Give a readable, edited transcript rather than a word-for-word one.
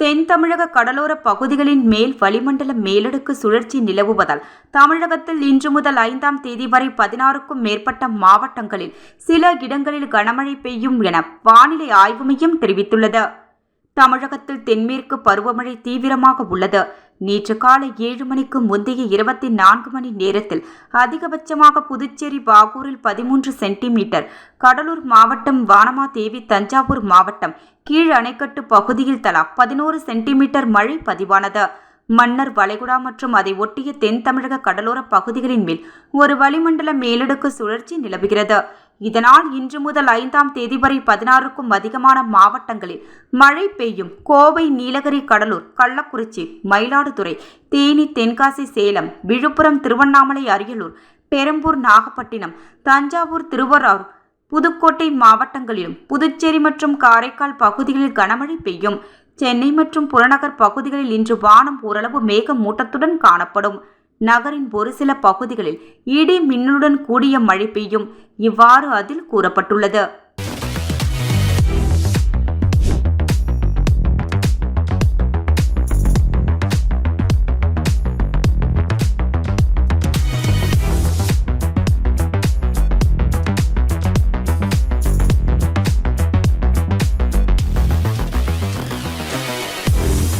தென் தமிழக கடலோர பகுதிகளின் மேல் வளிமண்டல மேலடுக்கு சுழற்சி நிலவுவதால் தமிழகத்தில் இன்று முதல் 5ஆம் தேதி வரை 16க்கும் மேற்பட்ட மாவட்டங்களில் சில இடங்களில் கனமழை பெய்யும் என வானிலை ஆய்வு மையம் தெரிவித்துள்ளது. தமிழகத்தில் தென்மேற்கு பருவமழை தீவிரமாக உள்ளது. நேற்று காலை 7 மணிக்கு முந்தைய 24 மணி நேரத்தில் அதிகபட்சமாக புதுச்சேரி பாகூரில் 13 சென்டிமீட்டர், கடலூர் மாவட்டம் வானமாதேவி, தஞ்சாவூர் மாவட்டம் கீழ் அணைக்கட்டு பகுதியில் தலா 11 சென்டிமீட்டர் மழை பதிவானது. மன்னார் வளைகுடா மற்றும் அதை ஒட்டிய தென் தமிழக கடலோர பகுதிகளின் மேல் ஒரு வளிமண்டல மேலடுக்கு சுழற்சி நிலவுகிறது. இதனால் இன்று முதல் 5ஆம் தேதி வரை 16க்கும் அதிகமான மாவட்டங்களில் மழை பெய்யும். கோவை, நீலகிரி, கடலூர், கள்ளக்குறிச்சி, மயிலாடுதுறை, தேனி, தென்காசி, சேலம், விழுப்புரம், திருவண்ணாமலை, அரியலூர், பெரம்பூர், நாகப்பட்டினம், தஞ்சாவூர், திருவாரூர், புதுக்கோட்டை மாவட்டங்களிலும் புதுச்சேரி மற்றும் காரைக்கால் பகுதிகளில் கனமழை பெய்யும். சென்னை மற்றும் புறநகர் பகுதிகளில் இன்று வானம் ஓரளவு மேகமூட்டத்துடன் காணப்படும். நகரின் ஒரு சில பகுதிகளில் இடி மின்னலுடன் கூடிய மழை பெய்யும். இவ்வாறு அதில் கூறப்பட்டுள்ளது.